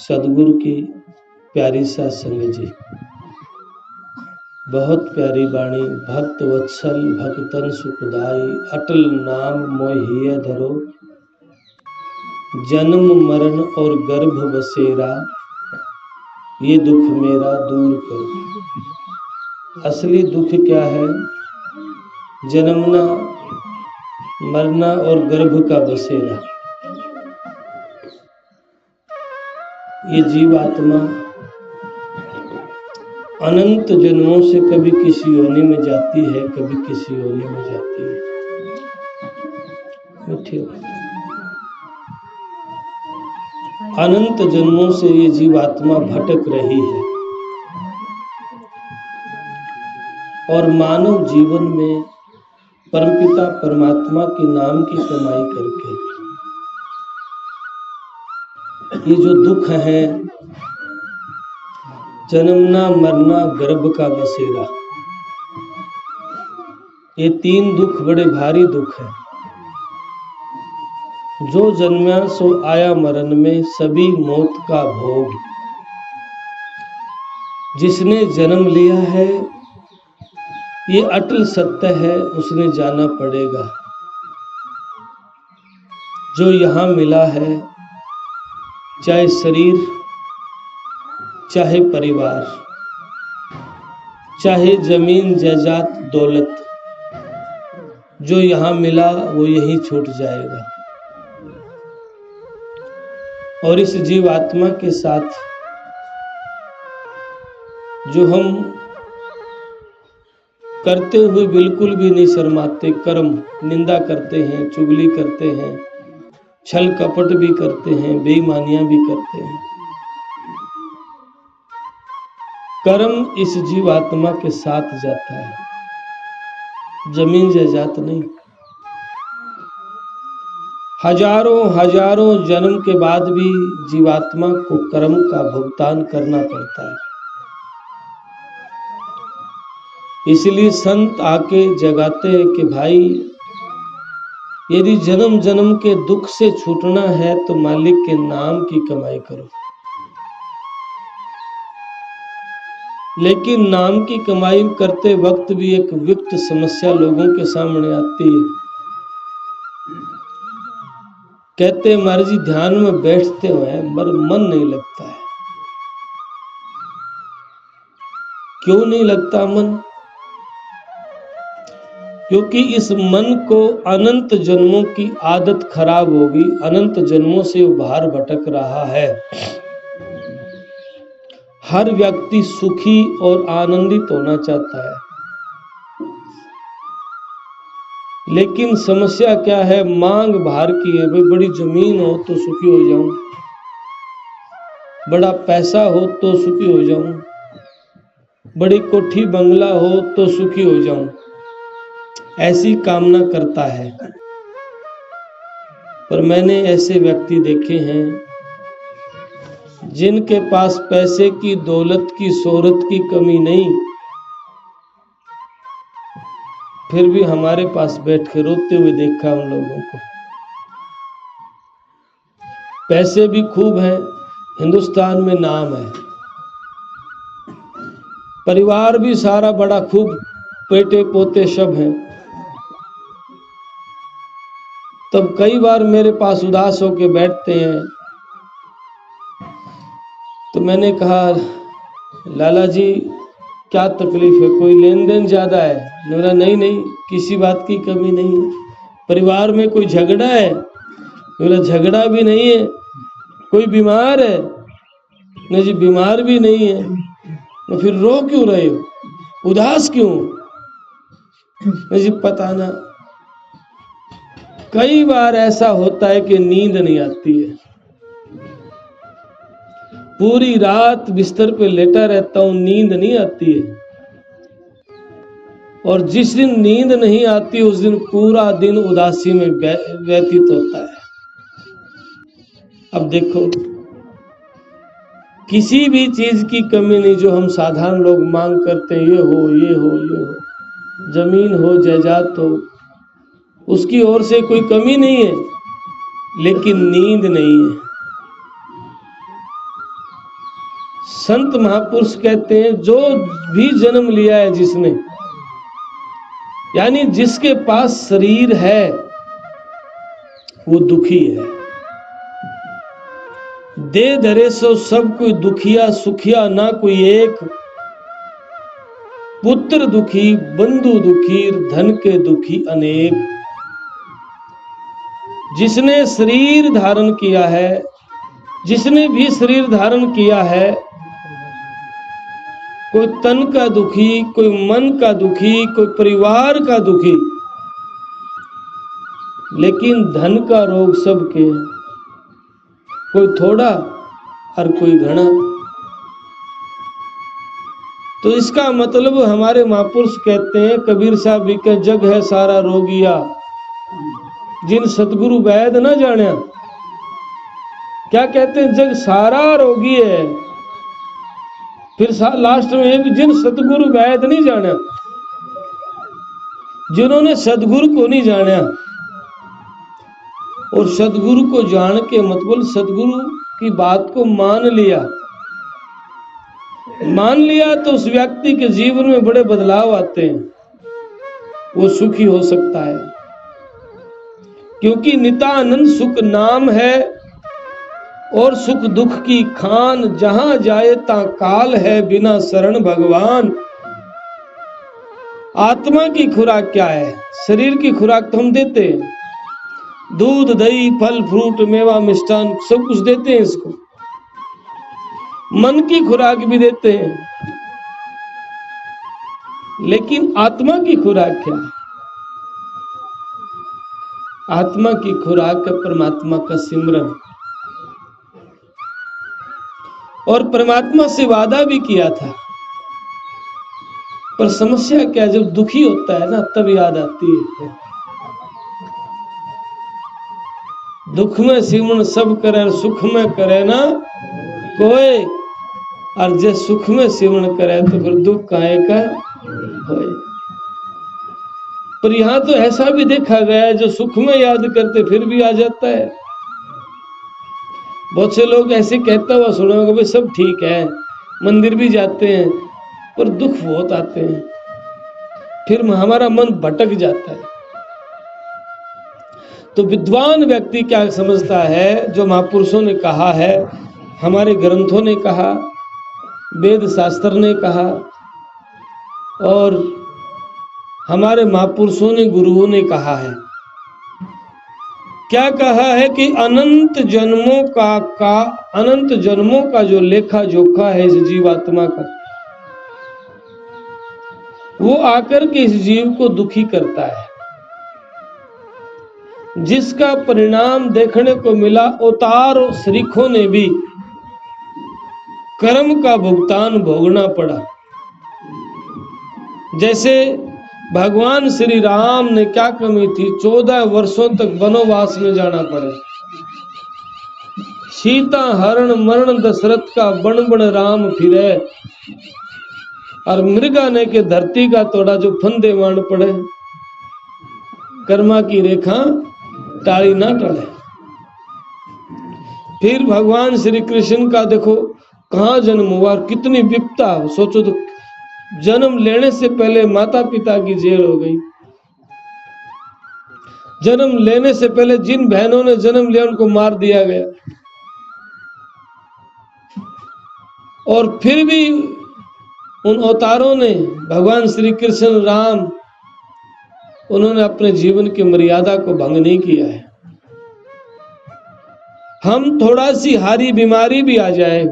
सदगुरु की प्यारी सत्संग जी। बहुत प्यारी वाणी। भक्त वत्सल भक्तन सुखदाई, अटल नाम मोहिया धरो, जन्म मरण और गर्भ बसेरा, ये दुख मेरा दूर करो। असली दुख क्या है? जन्मना, मरना और गर्भ का बसेरा। ये जीवात्मा अनंत जन्मों से कभी किसी योनि में जाती है, कभी किसी योनि में जाती है। अनंत जन्मों से ये जीवात्मा भटक रही है और मानव जीवन में परमपिता परमात्मा के नाम की कमाई करके ये जो दुख है, जन्मना मरना गर्भ का बसेरा, ये 3 दुख बड़े भारी दुख है। जो जन्मा सो आया मरण में, सभी मौत का भोग। जिसने जन्म लिया है ये अटल सत्य है, उसने जाना पड़ेगा। जो यहाँ मिला है, चाहे शरीर, चाहे परिवार, चाहे जमीन जायदाद दौलत, जो यहाँ मिला वो यहीं छूट जाएगा। और इस जीवात्मा के साथ जो हम करते हुए बिल्कुल भी नहीं शर्माते कर्म, निंदा करते हैं, चुगली करते हैं, छल कपट भी करते हैं, बेईमानियां भी करते हैं। कर्म इस जीवात्मा के साथ जाता है, जमीन जायदाद नहीं। हजारों जन्म के बाद भी जीवात्मा को कर्म का भुगतान करना पड़ता है। इसलिए संत आके जगाते हैं कि भाई, यदि जन्म जन्म के दुख से छूटना है तो मालिक के नाम की कमाई करो। लेकिन नाम की कमाई करते वक्त भी एक विकट समस्या लोगों के सामने आती है। कहते महाराज जी ध्यान में बैठते हुए पर मन नहीं लगता है। क्यों नहीं लगता मन? क्योंकि इस मन को अनंत जन्मों की आदत खराब होगी, अनंत जन्मों से बाहर भटक रहा है। हर व्यक्ति सुखी और आनंदित होना चाहता है, लेकिन समस्या क्या है? मांग बाहर की है। भाई बड़ी जमीन हो तो सुखी हो जाऊं, बड़ा पैसा हो तो सुखी हो जाऊं, बड़ी कोठी बंगला हो तो सुखी हो जाऊं, ऐसी कामना करता है। पर मैंने ऐसे व्यक्ति देखे हैं जिनके पास पैसे की, दौलत की, शोहरत की कमी नहीं, फिर भी हमारे पास बैठ के रोते हुए देखा उन लोगों को। पैसे भी खूब हैं, हिंदुस्तान में नाम है, परिवार भी सारा बड़ा खूब, बेटे पोते सब हैं। तब कई बार मेरे पास उदास होके बैठते हैं। तो मैंने कहा, लाला जी क्या तकलीफ है? कोई लेन देन ज्यादा है? मेरा नहीं, किसी बात की कमी नहीं है। परिवार में कोई झगड़ा है? मेरा झगड़ा भी नहीं है। कोई बीमार है? नहीं जी बीमार भी नहीं है। तो फिर रो क्यों रहे हो? उदास क्यों? नहीं जी पता ना। कई बार ऐसा होता है कि नींद नहीं आती है, पूरी रात बिस्तर पे लेटा रहता हूं, नींद नहीं आती है। और जिस दिन नींद नहीं आती उस दिन पूरा दिन उदासी में व्यतीत होता है। अब देखो, किसी भी चीज की कमी नहीं जो हम साधारण लोग मांग करते हैं, ये हो ये हो ये हो, जमीन हो जायदाद हो, उसकी ओर से कोई कमी नहीं है, लेकिन नींद नहीं है। संत महापुरुष कहते हैं जो भी जन्म लिया है जिसने, यानी जिसके पास शरीर है वो दुखी है। दे धरे सो सब कोई दुखिया, सुखिया ना कोई एक। पुत्र दुखी, बंधु दुखी, धन के दुखी अनेक। जिसने शरीर धारण किया है, जिसने भी शरीर धारण किया है, कोई तन का दुखी, कोई मन का दुखी, कोई परिवार का दुखी, लेकिन धन का रोग सबके, कोई थोड़ा और कोई घना। तो इसका मतलब हमारे महापुरुष कहते हैं, कबीर साहब भी के जग है सारा रोगिया, जिन सतगुरु वैद न जाने। क्या कहते हैं? जग सारा रोगी है। फिर लास्ट में एक, जिन सतगुरु वैद नहीं जाना, जिन्होंने सदगुरु को नहीं जाना। और सदगुरु को जान के मतलब सदगुरु की बात को मान लिया तो उस व्यक्ति के जीवन में बड़े बदलाव आते हैं, वो सुखी हो सकता है। क्योंकि नित्यानंद सुख नाम है और सुख दुख की खान, जहां जाए ता काल है बिना शरण भगवान। आत्मा की खुराक क्या है? शरीर की खुराक तो हम देते हैं, दूध दही फल फ्रूट मेवा मिष्ठान सब कुछ देते हैं इसको। मन की खुराक भी देते हैं, लेकिन आत्मा की खुराक क्या है? आत्मा की खुराक है परमात्मा का सिमरन। और परमात्मा से वादा भी किया था, पर समस्या क्या, जब दुखी होता है ना तब याद आती है। दुख में सिमरन सब करे, सुख में करे ना कोई। और जो सुख में सिमरन करे तो फिर दुख काहे का होए। पर यहाँ तो ऐसा भी देखा गया है, जो सुख में याद करते फिर भी आ जाता है। बहुत से लोग ऐसे कहता हुआ सुना होगा, भाई सब ठीक है, मंदिर भी जाते हैं, पर दुख बहुत आते हैं, फिर हमारा मन भटक जाता है। तो विद्वान व्यक्ति क्या समझता है, जो महापुरुषों ने कहा है, हमारे ग्रंथों ने कहा, वेद शास्त्र ने कहा, और हमारे महापुरुषों ने, गुरुओं ने कहा है। क्या कहा है कि अनंत जन्मों का जो लेखा जोखा है इस जीवात्मा का, वो आकर के इस जीव को दुखी करता है, जिसका परिणाम देखने को मिला। अवतार शरीखों ने भी कर्म का भुगतान भोगना पड़ा। जैसे भगवान श्री राम ने क्या कमी थी, 14 वर्षों तक वनवास में जाना पड़ा। सीता हरण मरण दशरथ का बण बण राम फिरे, और मृगा ने के धरती का तोड़ा जो फंदे मान पड़े। कर्मा की रेखा टाली ना टले। फिर भगवान श्री कृष्ण का देखो कहाँ जन्म हुआ, कितनी विपत्ता। सोचो तो, जन्म लेने से पहले माता पिता की जेल हो गई। जन्म लेने से पहले जिन बहनों ने जन्म लिया उनको मार दिया गया। और फिर भी उन अवतारों ने, भगवान श्री कृष्ण राम, उन्होंने अपने जीवन की मर्यादा को भंग नहीं किया है। हम थोड़ा सी हारी बीमारी भी आ जाए,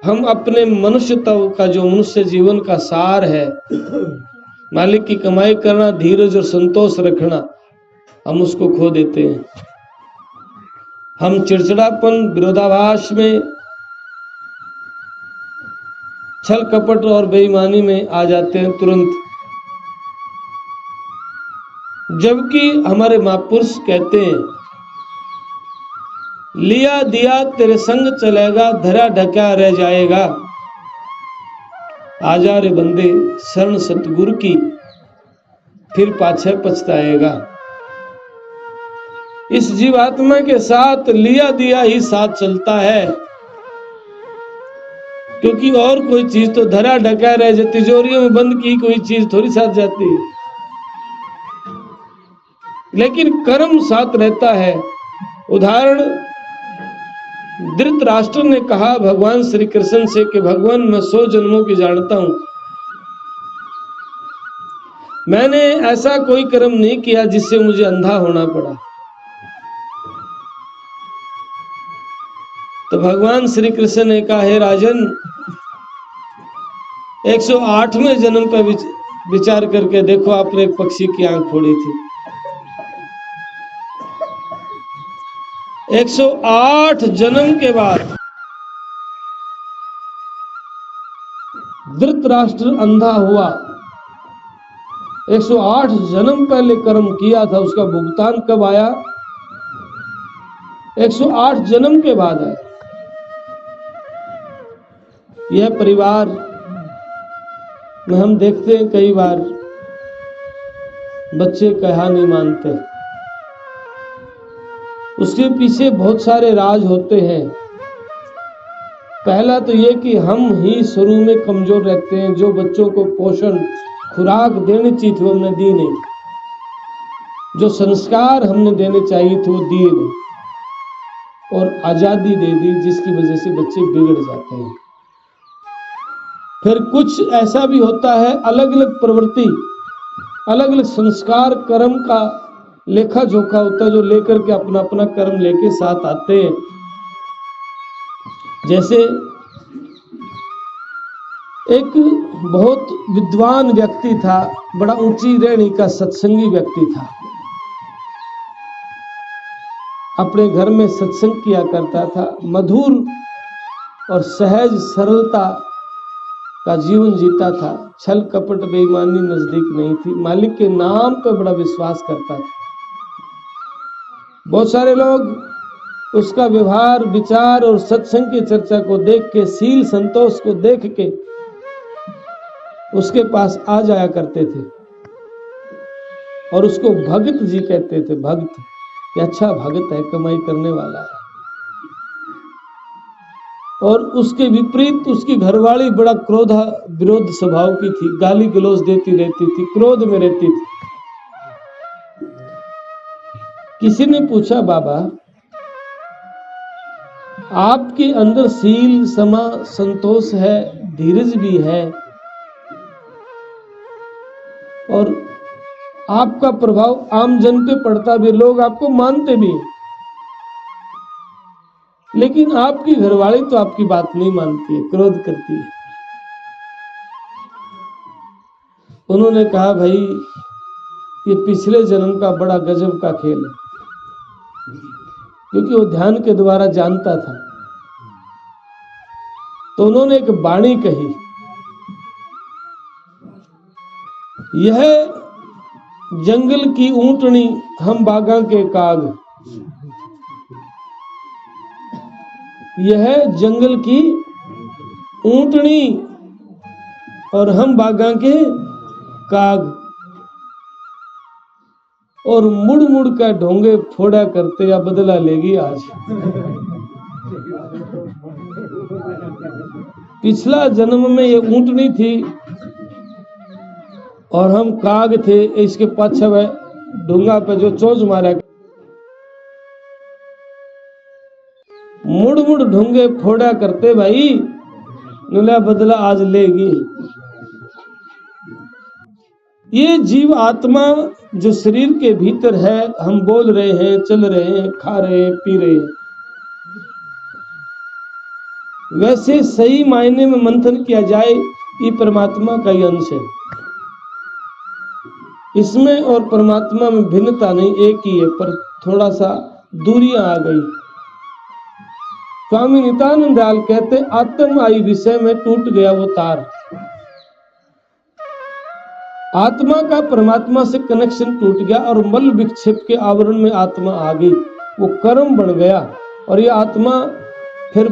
हम अपने मनुष्यत्व का, जो मनुष्य जीवन का सार है, मालिक की कमाई करना, धीरज और संतोष रखना, हम उसको खो देते हैं। हम चिड़चिड़ापन, विरोधाभास में, छल कपट और बेईमानी में आ जाते हैं तुरंत। जबकि हमारे महापुरुष कहते हैं, लिया दिया तेरे संग चलेगा, धरा ढका रह जाएगा। आजा रे बंदे शरण सतगुरु की, फिर पाछे पछताएगा। इस जीवात्मा के साथ लिया दिया ही साथ चलता है, क्योंकि और कोई चीज तो धरा ढका रह जाती, तिजोरियों में बंद की कोई चीज थोड़ी साथ जाती है, लेकिन कर्म साथ रहता है। उदाहरण, धृतराष्ट्र ने कहा भगवान श्री कृष्ण से कि भगवान मैं 100 जन्मों की जानता हूं, मैंने ऐसा कोई कर्म नहीं किया जिससे मुझे अंधा होना पड़ा। तो भगवान श्री कृष्ण ने कहा, हे राजन, 108वें जन्म पर विचार करके देखो, आपने एक पक्षी की आंख फोड़ी थी। 108 जन्म के बाद धृतराष्ट्र अंधा हुआ। 108 जन्म पहले कर्म किया था, उसका भुगतान कब आया? 108 जन्म के बाद आया। यह परिवार में हम देखते हैं कई बार बच्चे कहा नहीं मानते, उसके पीछे बहुत सारे राज होते हैं। पहला तो ये कि हम ही शुरू में कमजोर रहते हैं, जो बच्चों को पोषण खुराक देनी चाहिए थी वो हमने दी नहीं, जो संस्कार हमने देने चाहिए थे वो दिए नहीं, और आजादी दे दी जिसकी वजह से बच्चे बिगड़ जाते हैं। फिर कुछ ऐसा भी होता है, अलग अलग प्रवृत्ति, अलग अलग संस्कार कर्म का लेखा जोखा होता है, जो लेकर के अपना अपना कर्म लेके साथ आते हैं। जैसे एक बहुत विद्वान व्यक्ति था, बड़ा ऊंची श्रेणी का सत्संगी व्यक्ति था, अपने घर में सत्संग किया करता था, मधुर और सहज सरलता का जीवन जीता था, छल कपट बेईमानी नजदीक नहीं थी, मालिक के नाम पर बड़ा विश्वास करता था। बहुत सारे लोग उसका व्यवहार विचार और सत्संग की चर्चा को देख के, शील संतोष को देख के उसके पास आ जाया करते थे और उसको भगत जी कहते थे। भगत, ये अच्छा भगत है, कमाई करने वाला है। और उसके विपरीत उसकी घरवाली बड़ा क्रोधा विरोध स्वभाव की थी, गाली गलौज देती रहती थी, क्रोध में रहती थी। किसी ने पूछा, बाबा आपके अंदर शील समा संतोष है, धीरज भी है और आपका प्रभाव आम जन पे पड़ता भी, लोग आपको मानते भी, लेकिन आपकी घरवाली तो आपकी बात नहीं मानती है, क्रोध करती है। उन्होंने कहा, भाई ये पिछले जन्म का बड़ा गजब का खेल है, क्योंकि वो ध्यान के द्वारा जानता था। तो उन्होंने एक वाणी कही, यह जंगल की ऊंटनी हम बागा के काग, यह जंगल की ऊंटनी और हम बागा के काग, और मुड़ मुड़ का ढोंगे फोड़ा करते या बदला लेगी आज। पिछला जन्म में ये ऊंटनी थी और हम काग थे, इसके पाछे वह ढोंगा पे जो चोंच मारा, मुड़ मुड़ ढोंगे फोड़ा करते भाई, नुला बदला आज लेगी। ये जीव आत्मा जो शरीर के भीतर है, हम बोल रहे हैं, चल रहे हैं, खा रहे हैं, पी रहे हैं, वैसे सही मायने में मंथन किया जाए ये परमात्मा का ही अंश है। इसमें और परमात्मा में भिन्नता नहीं, एक ही है, पर थोड़ा सा दूरियां आ गई। स्वामी नित्यानंद दयाल कहते, आत्म आई विषय में टूट गया वो तार। आत्मा का परमात्मा से कनेक्शन टूट गया और मल विक्षेप के आवरण में आत्मा आ गई, वो कर्म बन गया। और ये आत्मा फिर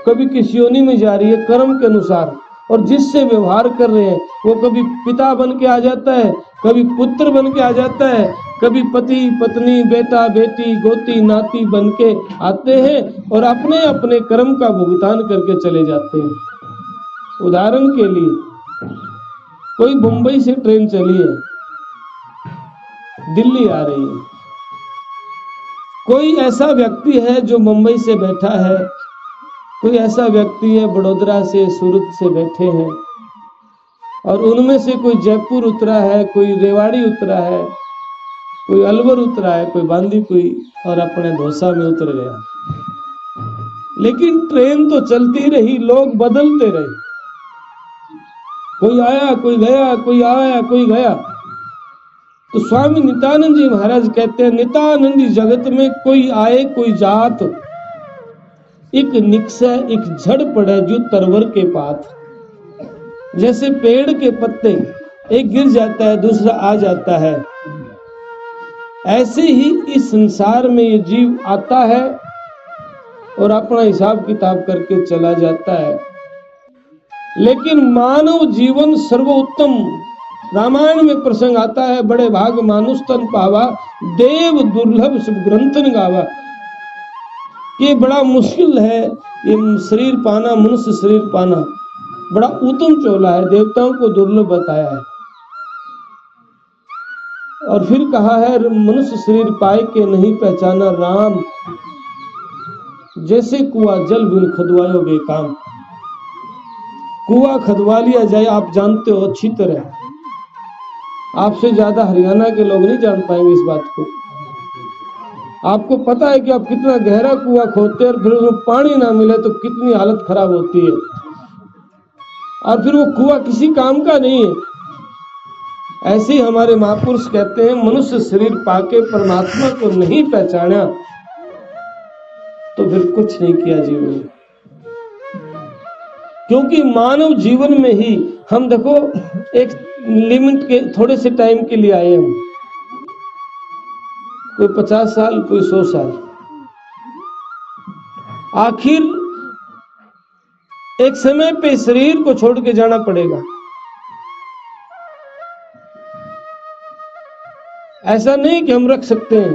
कभी किसी योनि में जा रही है कर्म के अनुसार, और जिससे व्यवहार कर रहे हैं वो कभी पिता बन के आ जाता है, कभी पुत्र बन के आ जाता है, कभी पति पत्नी बेटा बेटी गोती नाती बन के आते हैं और अपने अपने कर्म का भुगतान करके चले जाते हैं। उदाहरण के लिए कोई मुंबई से ट्रेन चली है, दिल्ली आ रही है, कोई ऐसा व्यक्ति है जो मुंबई से बैठा है, कोई ऐसा व्यक्ति है बड़ौदा से सूरत से बैठे हैं, और उनमें से कोई जयपुर उतरा है, कोई रेवाड़ी उतरा है, कोई अलवर उतरा है, कोई बांदीकुई और अपने धौसा में उतर गया। लेकिन ट्रेन तो चलती रही, लोग बदलते रहे, कोई आया कोई गया, कोई आया कोई गया। तो स्वामी नित्यानंद जी महाराज कहते हैं, नित्यानंद जगत में कोई आए कोई जात, एक निकसे एक झड़ पड़े जो तरवर के पात। जैसे पेड़ के पत्ते एक गिर जाता है दूसरा आ जाता है, ऐसे ही इस संसार में ये जीव आता है और अपना हिसाब किताब करके चला जाता है। लेकिन मानव जीवन सर्वोत्तम, रामायण में प्रसंग आता है, बड़े भाग मानुष तन पावा, देव दुर्लभ शुभ ग्रंथन गावा। ये बड़ा मुश्किल है, ये शरीर पाना, मनुष्य शरीर पाना बड़ा उत्तम चोला है, देवताओं को दुर्लभ बताया है। और फिर कहा है, मनुष्य शरीर पाए के नहीं पहचाना राम, जैसे कुआ जल बिन खदवायो बेकाम। कुआ खदवा लिया जाए, आप जानते हो अच्छी तरह, आपसे ज्यादा हरियाणा के लोग नहीं जान पाएंगे इस बात को। आपको पता है कि आप कितना गहरा कुआं खोदते हैं और फिर उसमें पानी ना मिले तो कितनी हालत खराब होती है, और फिर वो कुआं किसी काम का नहीं है। ऐसे ही हमारे महापुरुष कहते हैं, मनुष्य शरीर पाके परमात्मा को नहीं पहचाना तो फिर कुछ नहीं किया जीवन में। क्योंकि मानव जीवन में ही हम देखो, एक लिमिट के थोड़े से टाइम के लिए आए हम, कोई 50 साल कोई 100 साल, आखिर एक समय पे शरीर को छोड़ के जाना पड़ेगा। ऐसा नहीं कि हम रख सकते हैं,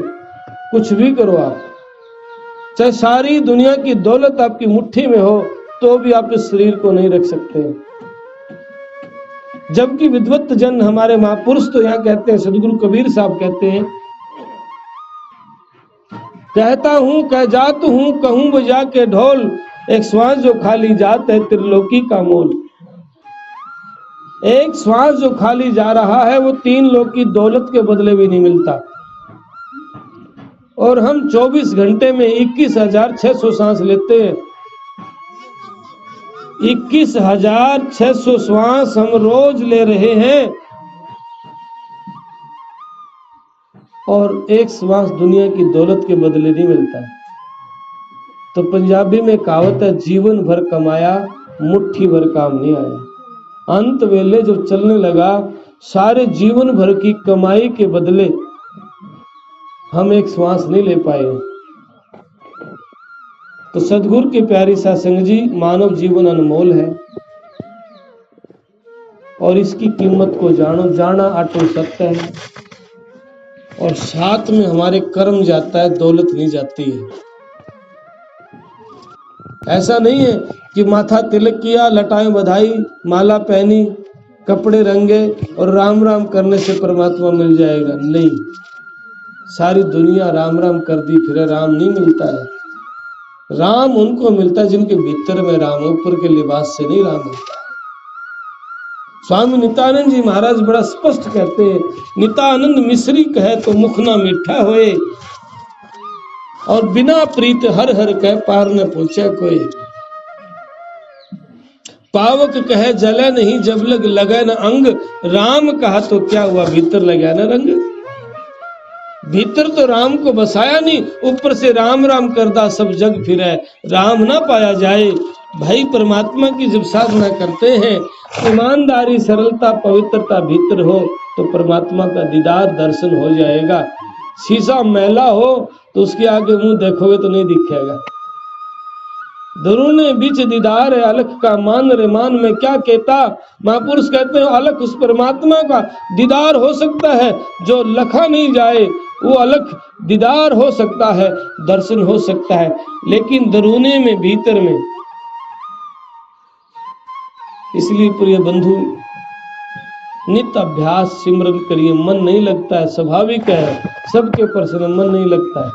कुछ भी करो आप, चाहे सारी दुनिया की दौलत आपकी मुट्ठी में हो तो भी आप इस शरीर को नहीं रख सकते। जबकि विद्वत जन हमारे महापुरुष तो यहाँ कहते हैं, सदगुरु कबीर साहब कहते हैं, कहता हूं कह जात हूं कहूं बजा के ढोल, एक श्वास जो खाली जात है त्रिलोकी का मोल। एक श्वास जो खाली जा रहा है वो 3 लोक की दौलत के बदले भी नहीं मिलता। और हम 24 घंटे में 21,600 सांस लेते हैं। 21,600 श्वास हम रोज ले रहे हैं, और एक श्वास दुनिया की दौलत के बदले नहीं मिलता। तो पंजाबी में कहावत है, जीवन भर कमाया मुट्ठी भर काम नहीं आया। अंत वेले जब चलने लगा, सारे जीवन भर की कमाई के बदले हम एक श्वास नहीं ले पाए। तो सदगुरु की प्यारी सत्संग जी, मानव जीवन अनमोल है और इसकी कीमत को जानो, जाना अटल सत्य है। और साथ में हमारे कर्म जाता है, दौलत नहीं जाती है। ऐसा नहीं है कि माथा तिलक किया, लटाएं बधाई, माला पहनी, कपड़े रंगे और राम राम करने से परमात्मा मिल जाएगा। नहीं, सारी दुनिया राम राम कर दी फिर राम नहीं मिलता है। राम उनको मिलता है जिनके भीतर में राम, ऊपर के लिबास से नहीं राम मिलता। स्वामी नित्यानंद जी महाराज बड़ा स्पष्ट कहते हैं, नित्यानंद मिश्री कहे तो मुख ना मीठा होए, और बिना प्रीत हर हर कह पार न पहुंचे कोई। पावक कहे जले नहीं जब लग लगे न अंग, राम कहा तो क्या हुआ भीतर लगा न रंग। भीतर तो राम को बसाया नहीं, ऊपर से राम राम करदा सब जग फिरे, राम ना पाया जाए। भाई परमात्मा की जब साधना करते हैं, ईमानदारी सरलता पवित्रता भीतर हो तो परमात्मा का दीदार दर्शन हो जाएगा। शीशा मैला हो तो उसके आगे मुंह देखोगे तो नहीं दिखेगा। धरुने बीच दीदार है अलख का मान रे मान में क्या कहता। महापुरुष कहते हैं अलख उस परमात्मा का दीदार हो सकता है जो लखा नहीं जाए, वो अलख दीदार हो सकता है, दर्शन हो सकता है, लेकिन दरुने में भीतर में। इसलिए प्रिय बंधु नित्य अभ्यास सिमरन करिए। मन नहीं लगता है, स्वाभाविक है, सबके पर्सन मन नहीं लगता है,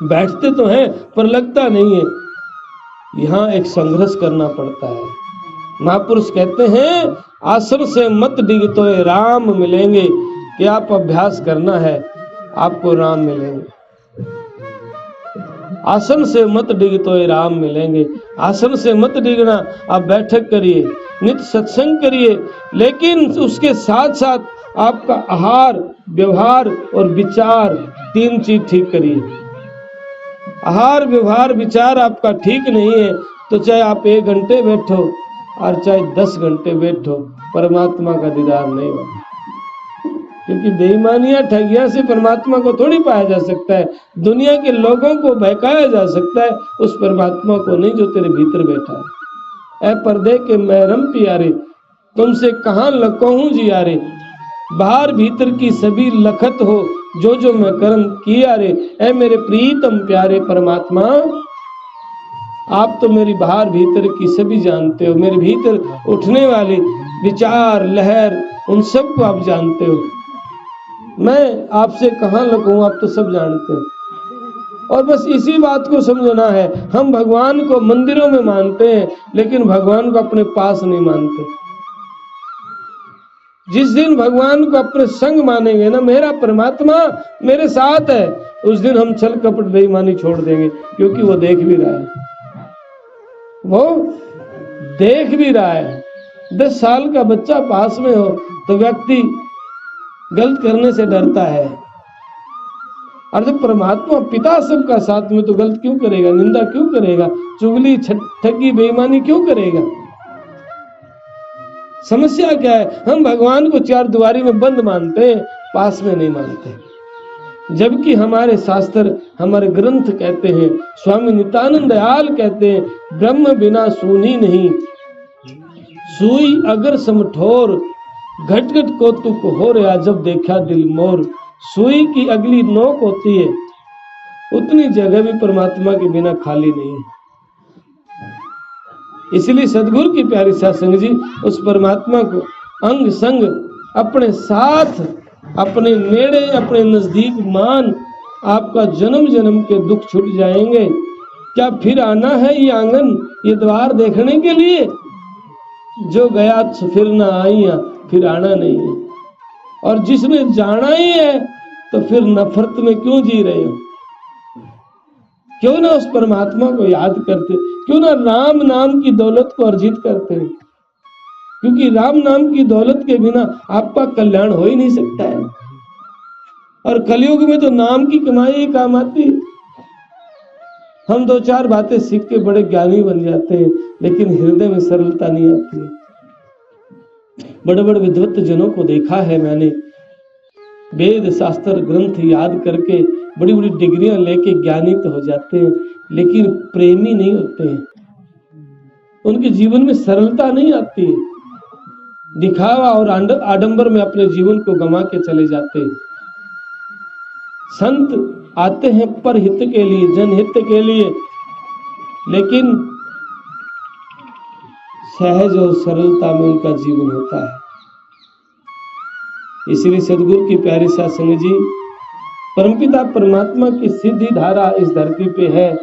बैठते तो हैं पर लगता नहीं है। यहाँ एक संघर्ष करना पड़ता है। महापुरुष कहते हैं आसन से मत डिगतो राम मिलेंगे, कि आप अभ्यास करना है आपको राम मिलेंगे। आसन से मत डिगतो राम मिलेंगे, आसन से मत डिगना, आप बैठक करिए, नित्य सत्संग करिए, लेकिन उसके साथ साथ आपका आहार व्यवहार और विचार 3 चीज ठीक करिए। आहार व्यवहार विचार आपका ठीक नहीं है तो चाहे आप 1 घंटे बैठो और चाहे 10 घंटे बैठो, परमात्मा का दीदार नहीं होगा। क्योंकि बेईमानियां ठगियां से परमात्मा को थोड़ी पाया जा सकता है। दुनिया के लोगों को बहकाया जा सकता है, उस परमात्मा को नहीं जो तेरे भीतर बैठा है। ऐ पर्दे के महरम प्यारे, तुमसे कहाँ लकहूं जियारे, बाहर भीतर की सभी लखत हो, जो जो मैं कर्म किया रे। ऐ मेरे प्रीतम प्यारे परमात्मा, आप तो मेरी बाहर भीतर की सभी जानते हो, मेरे भीतर उठने वाले विचार लहर उन सब को आप जानते हो। मैं आपसे कहाँ लकूं, आप तो सब जानते हो। और बस इसी बात को समझना है, हम भगवान को मंदिरों में मानते हैं लेकिन भगवान को अपने पास नहीं मानते। जिस दिन भगवान को अपने संग मानेंगे ना, मेरा परमात्मा मेरे साथ है, उस दिन हम छल कपट बेईमानी छोड़ देंगे। क्योंकि वो देख भी रहा है, वो देख भी रहा है। 10 साल का बच्चा पास में हो तो व्यक्ति गलत करने से डरता है, और जब परमात्मा पिता सबका साथ में तो गलत क्यों करेगा, निंदा क्यों करेगा, चुगली ठगी बेईमानी क्यों करेगा। समस्या क्या है, हम भगवान को 4 दीवारी में बंद मानते हैं, पास में नहीं मानते। जबकि हमारे शास्त्र हमारे ग्रंथ कहते हैं, स्वामी नित्यानंद दयाल कहते हैं, ब्रह्म बिना सूनी नहीं, सुई अगर समठोर, घट घट कौतुक हो रहा जब देखा दिल मोर। सुई की अगली नोक होती है, उतनी जगह भी परमात्मा के बिना खाली नहीं है। इसलिए सदगुरु की प्यारी साध संगत जी उस परमात्मा को अंग संग अपने साथ, अपने नेड़े, अपने नजदीक मान, आपका जन्म जन्म के दुख छूट जाएंगे। क्या फिर आना है ये आंगन, ये द्वार देखने के लिए? जो गया फिर ना आईया, फिर आना नहीं है। और जिसने जाना ही है तो फिर नफरत में क्यों जी रहे हो? क्यों ना उस परमात्मा को याद करते, क्यों ना राम नाम की दौलत को अर्जित करते हैं? क्योंकि राम नाम की दौलत के बिना आपका कल्याण हो ही नहीं सकता है। और कलयुग में तो नाम की कमाई ही काम आती है। हम 2-4 बातें सीख के बड़े ज्ञानी बन जाते हैं, लेकिन हृदय में सरलता नहीं आती है। बड़े बड़े विद्वत जनों को देखा है मैंने, वेद शास्त्र ग्रंथ याद करके बड़ी बड़ी डिग्रियां लेके ज्ञानी तो हो जाते हैं, लेकिन प्रेमी नहीं होते हैं। उनके जीवन में सरलता नहीं आती है, दिखावा और आडंबर में अपने जीवन को गंवा के चले जाते हैं। संत आते हैं परहित के लिए, जनहित के लिए, लेकिन सहज और सरलता में उनका जीवन होता है। इसलिए सदगुरु की प्यारी साध संगत जी, परमपिता परमात्मा की सीधी धारा इस धरती पे है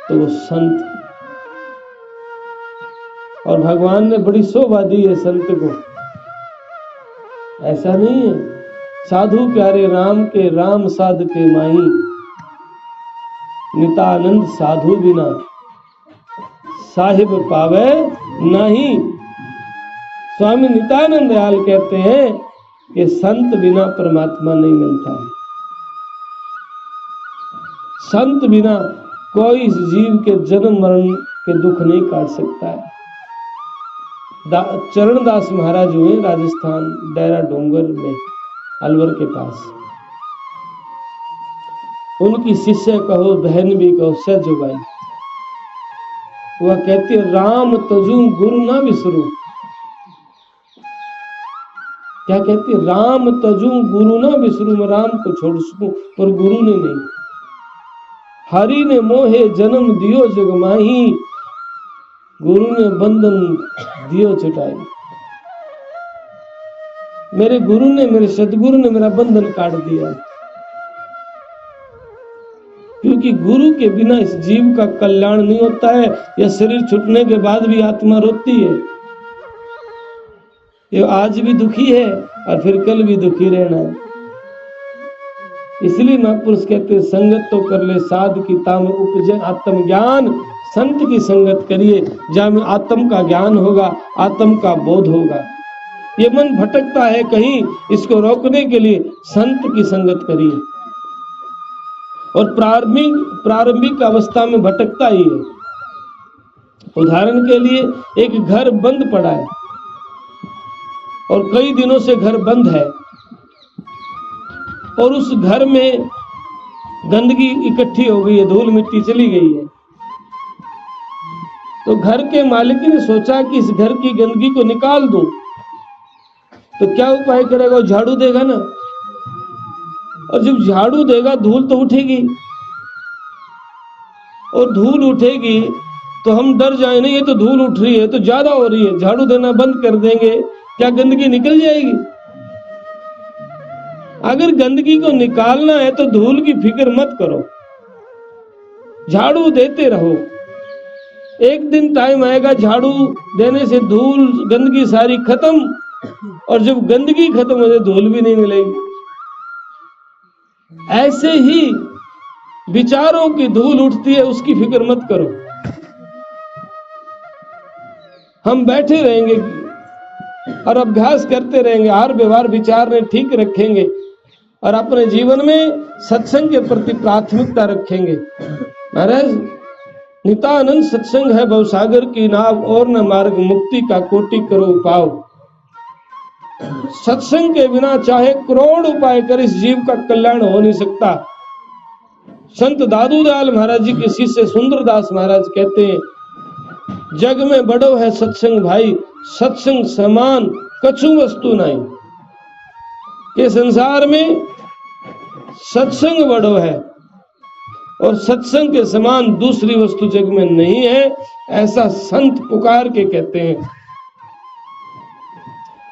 तो वो संत, और भगवान ने बड़ी शोभा दी है संत को। ऐसा नहीं है, साधु प्यारे राम के, राम साध के माही, नितानंद साधु बिना साहिब पावे नहीं। स्वामी नित्यानंद दयाल कहते हैं कि संत बिना परमात्मा नहीं मिलता है। संत बिना कोई इस जीव के जन्म मरण के दुख नहीं काट सकता है। चरणदास महाराज हुए राजस्थान, डेरा डोंगर में, अलवर के पास। उनकी शिष्य कहो, बहन भी कहो, सहजोबाई, वह कहती है राम तजू गुरु ना विसरू। क्या कहती है? राम तजू गुरु ना विसरू, मैं राम को छोड़ सकूं पर गुरु ने नहीं। हरि ने मोहे जन्म दियो जग माही, गुरु ने बंधन दियो छुटाई। मेरे गुरु ने, मेरे सदगुरु ने मेरा बंधन काट दिया, क्योंकि गुरु के बिना इस जीव का कल्याण नहीं होता है। यह शरीर छूटने के बाद भी आत्मा रोती है, ये आज भी दुखी है और फिर कल भी दुखी रहना है। इसलिए महापुरुष कहते हैं संगत तो कर ले साध की ताम उपजे आत्म ज्ञान। संत की संगत करिए जहाँ में आत्म का ज्ञान होगा, आत्म का बोध होगा। ये मन भटकता है कहीं, इसको रोकने के लिए संत की संगत करिए। और प्रारंभिक अवस्था में भटकता ही है। उदाहरण के लिए एक घर बंद पड़ा है और कई दिनों से घर बंद है और उस घर में गंदगी इकट्ठी हो गई है, धूल मिट्टी चली गई है। तो घर के मालिक ने सोचा कि इस घर की गंदगी को निकाल दूं। तो क्या उपाय करेगा? वो झाड़ू देगा ना, और जब झाड़ू देगा धूल तो उठेगी, और धूल उठेगी तो हम डर जाए, नहीं ये तो धूल उठ रही है तो ज्यादा हो रही है, झाड़ू देना बंद कर देंगे, क्या गंदगी निकल जाएगी? अगर गंदगी को निकालना है तो धूल की फिक्र मत करो, झाड़ू देते रहो। एक दिन टाइम आएगा झाड़ू देने से धूल गंदगी सारी खत्म, और जब गंदगी खत्म हो जाए धूल भी नहीं मिलेगी। ऐसे ही विचारों की धूल उठती है, उसकी फिक्र मत करो। हम बैठे रहेंगे और अभ्यास करते रहेंगे, हर व्यवहार विचार ने ठीक रखेंगे और अपने जीवन में सत्संग के प्रति प्राथमिकता रखेंगे। महाराज नितानंद सत्संग है भवसागर की नाव, और न मार्ग मुक्ति का कोटि करो पाओ। सत्संग के बिना चाहे करोड़ उपाय कर इस जीव का कल्याण हो नहीं सकता। संत दादू दयाल महाराज जी के शिष्य सुंदरदास महाराज कहते हैं, जग में बड़ो है सत्संग भाई, सत्संग समान कछु वस्तु नहीं। के संसार में सत्संग बड़ो है और सत्संग के समान दूसरी वस्तु जग में नहीं है, ऐसा संत पुकार के कहते हैं।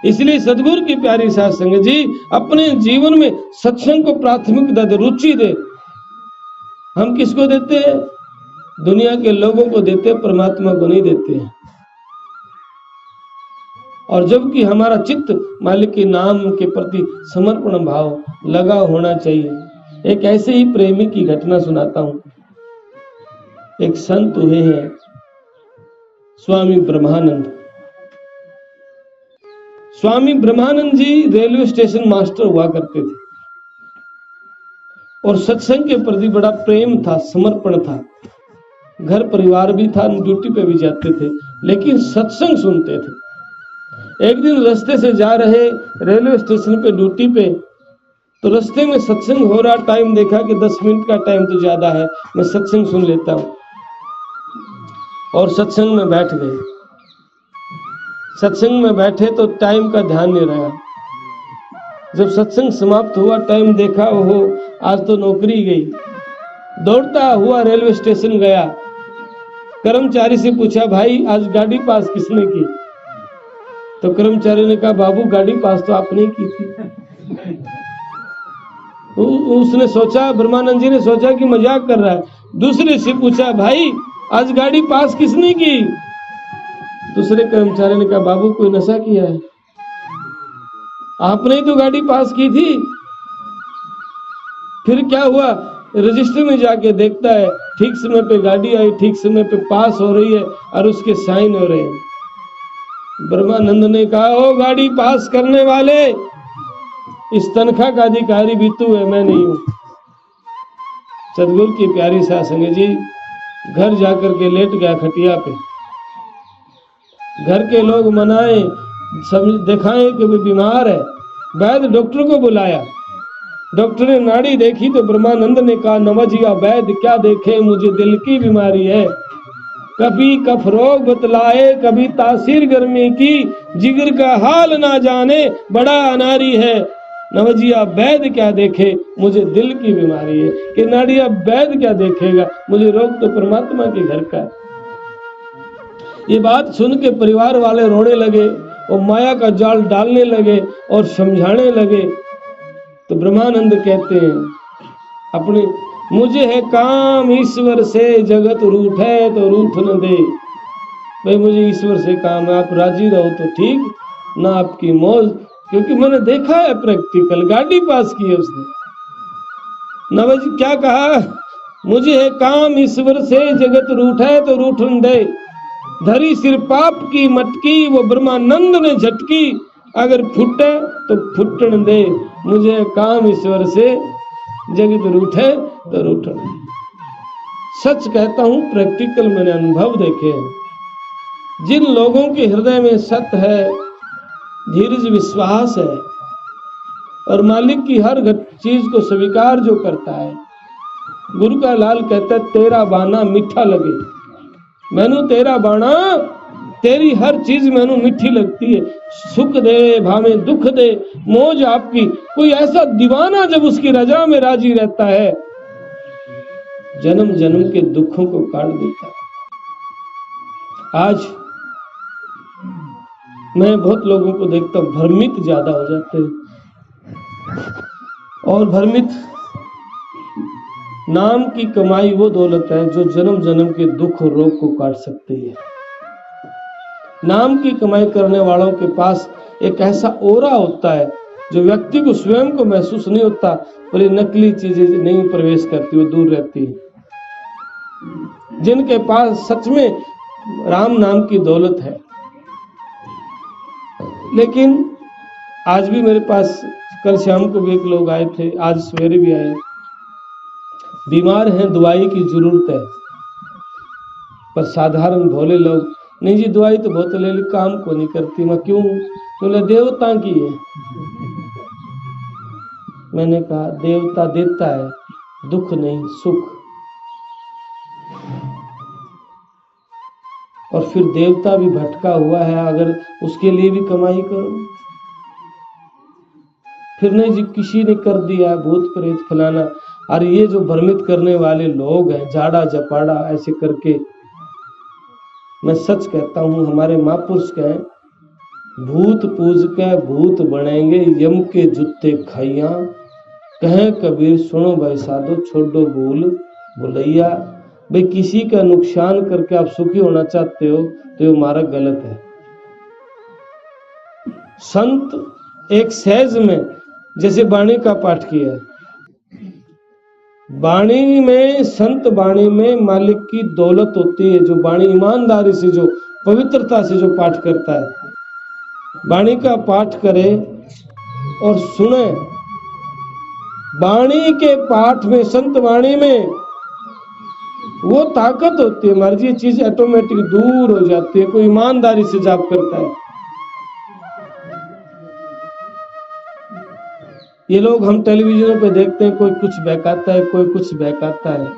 इसलिए सदगुरु की प्यारी साध संगत जी अपने जीवन में सत्संग को प्राथमिकता दे, रुचि दे। हम किसको देते हैं? दुनिया के लोगों को देते हैं, परमात्मा को नहीं देते हैं। और जबकि हमारा चित्त मालिक के नाम के प्रति समर्पण भाव लगा होना चाहिए। एक ऐसे ही प्रेमी की घटना सुनाता हूं। एक संत हुए हैं स्वामी ब्रह्मानंद। स्वामी ब्रह्मानंद जी रेलवे स्टेशन मास्टर हुआ करते थे और सत्संग के प्रति बड़ा प्रेम था, समर्पण था। घर परिवार भी था, ड्यूटी पे भी जाते थे, लेकिन सत्संग सुनते थे। एक दिन रास्ते से जा रहे रेलवे स्टेशन पे ड्यूटी पे, तो रास्ते में सत्संग हो रहा, टाइम देखा कि 10 मिनट का टाइम तो ज्यादा है, मैं सत्संग सुन लेता हूँ, और सत्संग में बैठ गए। सत्संग में बैठे तो टाइम का ध्यान नहीं रहा। जब सत्संग समाप्त हुआ, टाइम देखा, ओहो आज तो नौकरी गई। दौड़ता हुआ रेलवे स्टेशन गया, कर्मचारी से पूछा, भाई आज गाड़ी पास किसने की? तो कर्मचारी ने कहा, बाबू गाड़ी पास तो आपने की थी। उसने सोचा, ब्रह्मानंद जी ने सोचा कि मजाक कर रहा है। दूसरे से पूछा, भाई आज गाड़ी पास किसने की? दूसरे कर्मचारी ने कहा, बाबू कोई नशा किया है? आपने तो गाड़ी पास की थी। फिर क्या हुआ? रजिस्टर में जाके देखता है, ठीक समय पे गाड़ी आई, ठीक समय पे पास हो रही है और उसके साइन हो रहे हैं। ब्रह्मानंद ने कहा, ओ गाड़ी पास करने वाले, इस तनख्वाह का अधिकारी भी तू है, मैं नहीं हूं। सदगुरु की प्यारी साध संगत जी घर जाकर के लेट गया खटिया पे। घर के लोग मनाए, समझ दिखाएं कि वो बीमार है। वैद्य डॉक्टर को बुलाया, डॉक्टर ने नाड़ी देखी तो ब्रह्मानंद ने कहा, नवजिया वैद्य क्या देखे, मुझे दिल की बीमारी है। कभी कफ रोग बतलाए, कभी तासीर गर्मी की, जिगर का हाल ना जाने, बड़ा अनारी है। नवजिया वैद्य क्या देखे, मुझे दिल की बीमारी है। कि नाड़िया वैद्य क्या देखेगा, मुझे रोग तो परमात्मा के घर का है। ये बात सुन के परिवार वाले रोने लगे और माया का जाल डालने लगे और समझाने लगे। तो ब्रह्मानंद कहते हैं अपने, मुझे है काम ईश्वर से, जगत रूठे तो रूठ न दे। भाई मुझे ईश्वर से काम है, आप राजी रहो तो ठीक, ना आपकी मौज। क्योंकि मैंने देखा है प्रैक्टिकल, गाड़ी पास की है उसने। नवज क्या कहा, मुझे है काम ईश्वर से, जगत रूठे तो रूठन दे। धरी सिर पाप की मटकी, वो ब्रह्मानंद ने झटकी, अगर फूटे तो फुटन दे। मुझे काम ईश्वर से, जगत रूठे तो रूठन। सच कहता हूं, प्रैक्टिकल मैंने अनुभव देखे हैं। जिन लोगों के हृदय में सत्य है, धीरज विश्वास है और मालिक की हर चीज को स्वीकार जो करता है, गुरु का लाल कहता है, तेरा बाना मीठा लगे। मैनू तेरा बाना, तेरी हर चीज मैनू मीठी लगती है। सुख दे भावे दुख दे, मौज आपकी। कोई ऐसा दीवाना जब उसकी रजा में राजी रहता है, जन्म जन्म के दुखों को काट देता है। आज मैं बहुत लोगों को देखता हूं, भ्रमित ज्यादा हो जाते हैं। और भ्रमित नाम की कमाई वो दौलत है जो जन्म जन्म के दुख और रोग को काट सकती है। नाम की कमाई करने वालों के पास एक ऐसा ओरा होता है जो व्यक्ति को स्वयं को महसूस नहीं होता, पर ये नकली चीजें नहीं प्रवेश करती, वो दूर रहती है। जिनके पास सच में राम नाम की दौलत है। लेकिन आज भी मेरे पास, कल शाम को भी एक लोग आए थे, आज सवेरे भी आए, बीमार हैं, दवाई की जरूरत है। पर साधारण भोले लोग, नहीं जी दवाई तो बहुत ले ली, काम को नहीं करती। मैं क्यों? बोले देवता की है। मैंने कहा देवता देता है, दुख नहीं सुख। और फिर देवता भी भटका हुआ है, अगर उसके लिए भी कमाई करो। फिर नहीं जी किसी ने कर दिया, भूत प्रेत फलाना। और ये जो भ्रमित करने वाले लोग हैं, झाड़ा झपाड़ा ऐसे करके, मैं सच कहता हूं, हमारे महापुरुष कहें, भूत पूज के भूत बनेंगे, यम के जूते खाइया। कहें कबीर सुनो भाई साधो, छोड़ो भूल भुलैया। भाई किसी का नुकसान करके आप सुखी होना चाहते हो तो ये मार्ग गलत है। संत एक सहज में, जैसे वाणी का पाठ किया है, वाणी में, संत वाणी में मालिक की दौलत होती है। जो वाणी ईमानदारी से, जो पवित्रता से जो पाठ करता है, वाणी का पाठ करे और सुने। वाणी के पाठ में, संत वाणी में वो ताकत होती है, मर्जी चीज ऑटोमेटिक दूर हो जाती है। कोई ईमानदारी से जाप करता है। ये लोग हम टेलीविजन पे देखते हैं, कोई कुछ बहकाता है, कोई कुछ बहकाता है।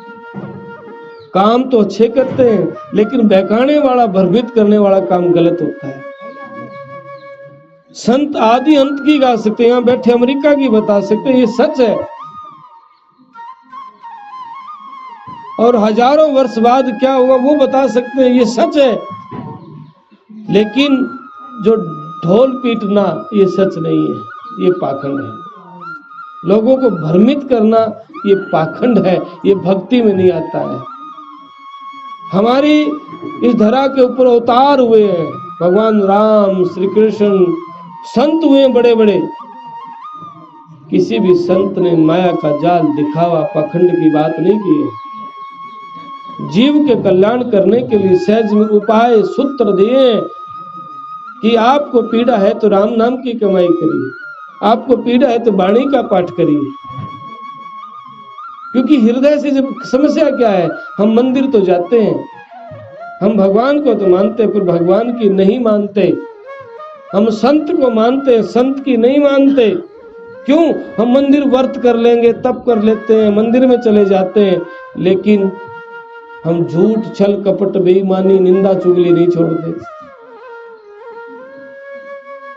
काम तो अच्छे करते हैं, लेकिन बहकाने वाला, भ्रमित करने वाला काम गलत होता है। संत आदि अंत की गा सकते हैं, यहाँ बैठे अमेरिका की बता सकते हैं, ये सच है। और हजारों वर्ष बाद क्या हुआ वो बता सकते हैं, ये सच है। लेकिन जो ढोल पीटना, ये सच नहीं है, ये पाखंड है। लोगों को भ्रमित करना, ये पाखंड है, ये भक्ति में नहीं आता है। हमारी इस धरा के ऊपर अवतार हुए हैं भगवान राम, श्री कृष्ण, संत हुए बड़े बड़े। किसी भी संत ने माया का जाल, दिखावा, पाखंड की बात नहीं की है। जीव के कल्याण करने के लिए सहज में उपाय सूत्र दिए कि आपको पीड़ा है तो राम नाम की कमाई करिए, आपको पीड़ा है तो वाणी का पाठ करिए। क्योंकि हृदय से जब समस्या क्या है, हम मंदिर तो जाते हैं, हम भगवान को तो मानते हैं, पर भगवान की नहीं मानते। हम संत को मानते हैं, संत की नहीं मानते। क्यों? हम मंदिर व्रत कर लेंगे, तप कर लेते हैं, मंदिर में चले जाते हैं, लेकिन हम झूठ, छल, कपट, बेईमानी, निंदा, चुगली नहीं छोड़ते।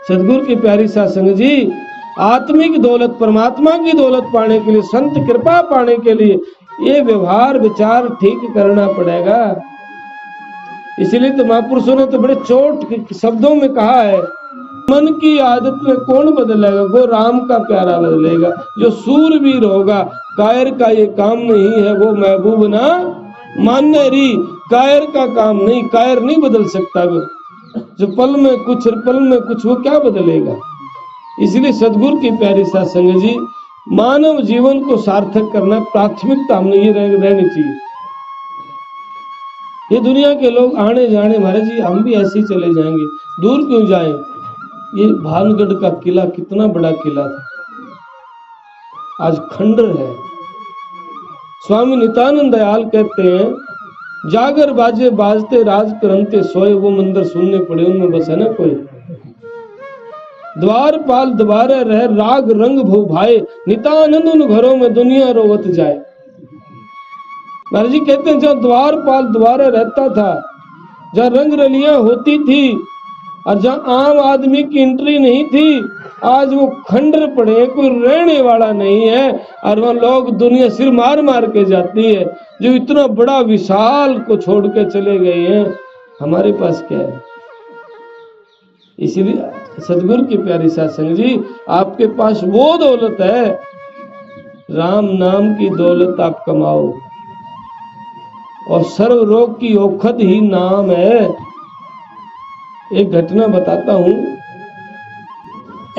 सदगुरु की प्यारी साध संगत जी, आत्मिक दौलत, परमात्मा की दौलत पाने के लिए, संत कृपा पाने के लिए ये व्यवहार विचार ठीक करना पड़ेगा। इसलिए तो महापुरुषों ने तो बड़े चोट के शब्दों में कहा है, मन की आदत में कौन बदलेगा, वो राम का प्यारा बदलेगा। जो सूरवीर होगा, कायर का ये काम नहीं है, वो महबूब ना मान्य री। कायर का काम नहीं, कायर नहीं बदल सकता। वो जो पल में कुछ वो क्या बदलेगा। इसलिए सदगुरु की प्यारी साध संगत जी, मानव जीवन को सार्थक करना प्राथमिकता हमने ये रहनी चाहिए। ये दुनिया के लोग आने जाने, महाराज जी हम भी ऐसे ही चले जाएंगे, दूर क्यों जाएं। ये भानगढ़ का किला कितना बड़ा किला था, आज खंडर है। स्वामी नित्यानंद दयाल कहते हैं, जागर बाजे बाजते राज करंते सोए, वो मंदिर सुनने पड़े उनमें बस है ना कोई। द्वारपाल द्वारे रह राग रंग भो भाए, नित्यानंद उन घरों में दुनिया रोवत जाए। महाराज जी कहते हैं, जहाँ द्वारपाल द्वारे रहता था, जहाँ रंग रलियां होती थी और जहाँ आम आदमी की एंट्री नहीं थी, आज वो खंडर पड़े हैं, कोई रहने वाला नहीं है। और वहां लोग दुनिया सिर मार मार के जाती है, जो इतना बड़ा विशाल को छोड़ के चले गए हैं। हमारे पास क्या है। इसीलिए सदगुरु की प्यारी साध संगत जी, आपके पास वो दौलत है, राम नाम की दौलत आप कमाओ, और सर्व रोग की औषध ही नाम है। एक घटना बताता हूं,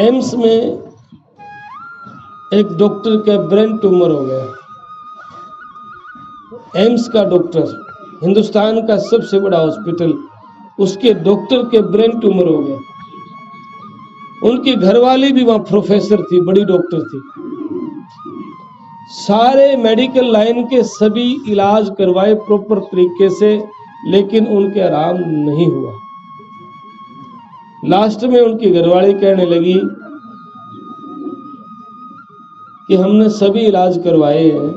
एम्स में एक डॉक्टर का ब्रेन ट्यूमर हो गया। एम्स का डॉक्टर, हिंदुस्तान का सबसे बड़ा हॉस्पिटल, उसके डॉक्टर के ब्रेन ट्यूमर हो गया। उनकी घरवाली भी वहां प्रोफेसर थी, बड़ी डॉक्टर थी। सारे मेडिकल लाइन के सभी इलाज करवाए प्रॉपर तरीके से, लेकिन उनके आराम नहीं हुआ। लास्ट में उनकी घरवाली कहने लगी कि हमने सभी इलाज करवाए हैं,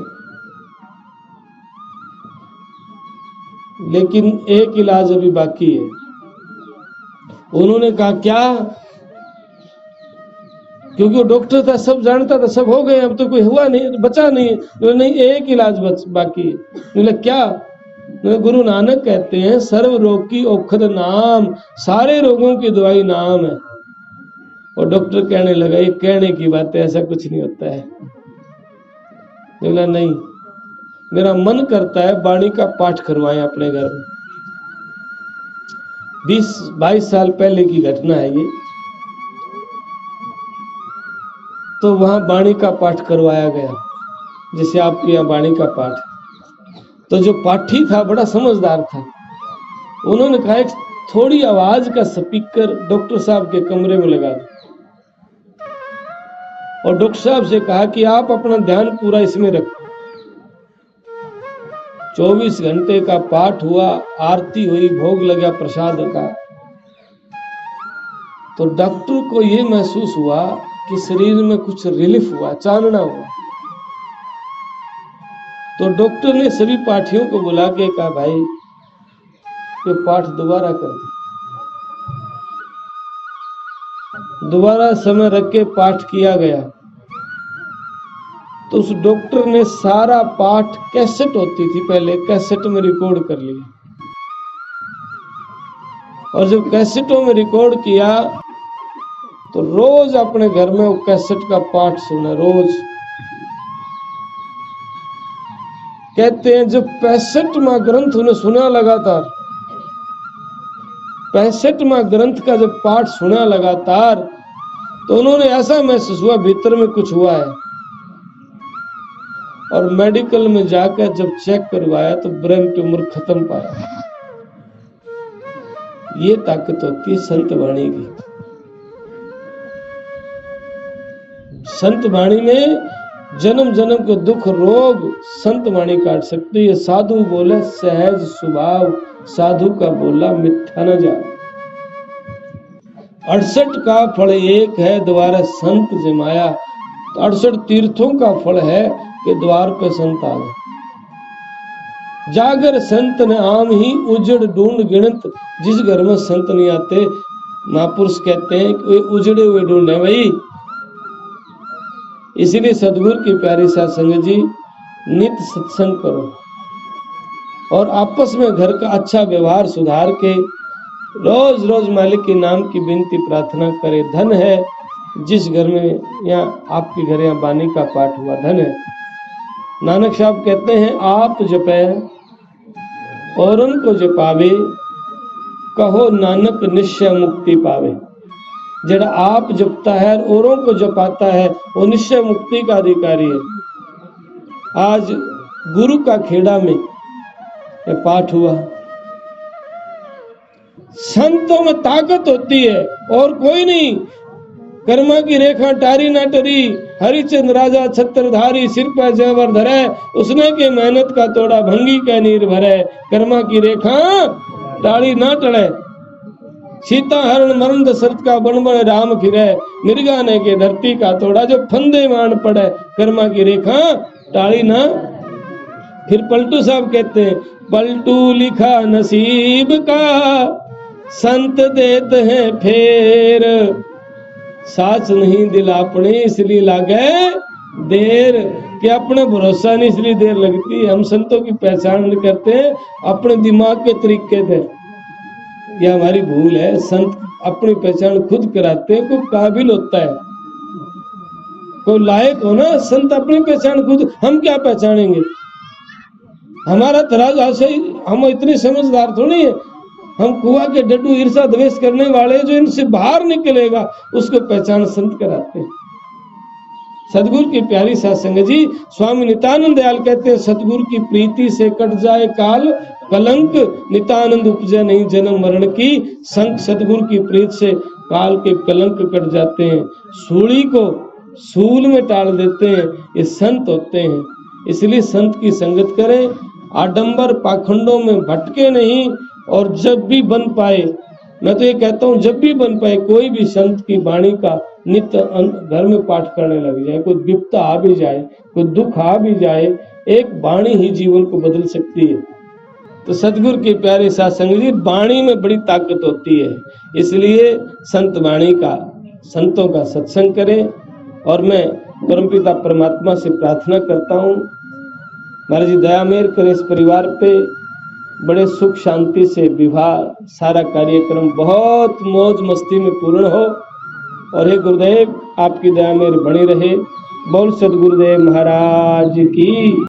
लेकिन एक इलाज अभी बाकी है। उन्होंने कहा क्या? क्योंकि वो डॉक्टर था, सब जानता था, सब हो गए, अब तो कोई हुआ नहीं, बचा नहीं। नहीं, एक इलाज बाकी है। बोले क्या? गुरु नानक कहते हैं, सर्व रोग की औषध नाम, सारे रोगों की दवाई नाम है। और डॉक्टर कहने लगा, ये कहने की बात है, ऐसा कुछ नहीं होता है। बोला नहीं, मेरा मन करता है वाणी का पाठ करवाएं अपने घर में। 20-22 साल पहले की घटना है ये। तो वहां वाणी का पाठ करवाया गया, जैसे आपके यहाँ वाणी का पाठ। तो जो पाठी था बड़ा समझदार था, उन्होंने कहा एक थोड़ी आवाज का स्पीकर डॉक्टर साहब के कमरे में लगा दो, और डॉक्टर साहब से कहा कि आप अपना ध्यान पूरा इसमें रखो। 24 घंटे का पाठ हुआ, आरती हुई, भोग लगा प्रसाद का। तो डॉक्टर को ये महसूस हुआ कि शरीर में कुछ रिलीफ हुआ, चानना हुआ। तो डॉक्टर ने सभी पाठियों को बुला के कहा, भाई ये पाठ दोबारा कर दो। दोबारा समय रख के पाठ किया गया। तो उस डॉक्टर ने सारा पाठ, कैसेट होती थी पहले, कैसेट में रिकॉर्ड कर लिया। और जब कैसेटों में रिकॉर्ड किया तो रोज अपने घर में वो कैसेट का पाठ सुना, रोज। कहते हैं जब 65वां ग्रंथ उन्हें सुना लगातार, 65वां ग्रंथ का जब पाठ सुना लगातार, तो उन्होंने ऐसा महसूस हुआ भीतर में कुछ हुआ है। और मेडिकल में जाकर जब चेक करवाया तो ब्रेन ट्यूमर खत्म पाया। ये ताकत होती है संत वाणी की। संत वाणी में जन्म जन्म के दुख रोग संत वाणी काट सकती है। साधु बोले सहज स्वभाव, साधु का बोला मिथ्या न जा। 68 का फल एक है, द्वारा संत जमाया। तो 68 तीर्थों का फल है कि द्वार पे संत आ गए। जागर संत ने आम ही उजड़ ढूंढ गिणत, जिस घर में संत नहीं आते महापुरुष कहते हैं कि उजड़े हुए ढूंढे भाई। इसीलिए सदगुरु की प्यारी साध संगत जी, नित्य सत्संग करो और आपस में घर का अच्छा व्यवहार सुधार के रोज रोज मालिक के नाम की विनती प्रार्थना करे। धन है जिस घर में या आपके घर या बानी का पाठ हुआ, धन है। नानक साहब कहते हैं, आप जपे और उनको जपावे, कहो नानक निश्चय मुक्ति पावे। जड़ा आप जपता है और औरों को जपाता है वो निश्चय मुक्ति का अधिकारी है। आज गुरु का खेड़ा में पाठ हुआ। संतों में ताकत होती है और कोई नहीं। कर्मा की रेखा टारी ना टरी, हरिचंद राजा छत्रधारी, सिर पर जेवर धरे, उसने के मेहनत का तोड़ा भंगी का नीर भरे। कर्मा की रेखा टारी ना टड़े, सीता हरण मरण दशरथ का बन बन राम फिरे, मिर्गा ने के धरती का तोड़ा जो फंदे मान पड़े। कर्मा की रेखा टाली ना। फिर पलटू साहब कहते हैं, पलटू लिखा नसीब का संत देते हैं फेर, साच नहीं दिल अपने इसलिए लागे देर। कि अपने भरोसा नहीं इसलिए देर लगती। हम संतों की पहचान करते हैं अपने दिमाग के तरीके से, यह हमारी भूल है। संत अपनी पहचान खुद कराते हैं। कोई काबिल होता है, कोई लायक हो ना, संत अपनी पहचान खुद, हम क्या पहचानेंगे? हमारा तराजू ऐसे ही, हम इतने समझदार थोड़ी है। हम कुआ के डड्डू ईर्षा द्वेष करने वाले, जो इनसे बाहर निकलेगा उसको पहचान संत कराते हैं। सतगुरु की प्यारी साध संगत जी, स्वामी नित्यानंद दयाल कहते हैं, सतगुरु की प्रीति से कट जाए काल कलंक, नित्यानंद उपजे नहीं जन्म मरण की संक। सतगुरु की प्रीत से काल के कलंक कट जाते हैं, सूली को सूल में टाल देते हैं। ये संत होते हैं। इसलिए संत की संगत करें, आडंबर पाखंडों में भटके नहीं। और जब भी बन पाए, मैं तो ये कहता हूँ जब भी बन पाए, कोई भी संत की वाणी का नित्य घर में पाठ करने लग जाए। कोई विपदा आ भी जाए, कोई दुख आ भी जाए, एक वाणी ही जीवन को बदल सकती है। तो सतगुरु की प्यारी साध संगत जी, वाणी में बड़ी ताकत होती है। इसलिए संत वाणी का, संतों का सत्संग करें। और मैं परमपिता परमात्मा से प्रार्थना करता हूँ, महाराज जी दया मेहर करे इस परिवार पे, बड़े सुख शांति से विवाह सारा कार्यक्रम बहुत मौज मस्ती में पूर्ण हो। और हे गुरुदेव, आपकी दया मेहर बनी रहे। बोल सदगुरुदेव महाराज की।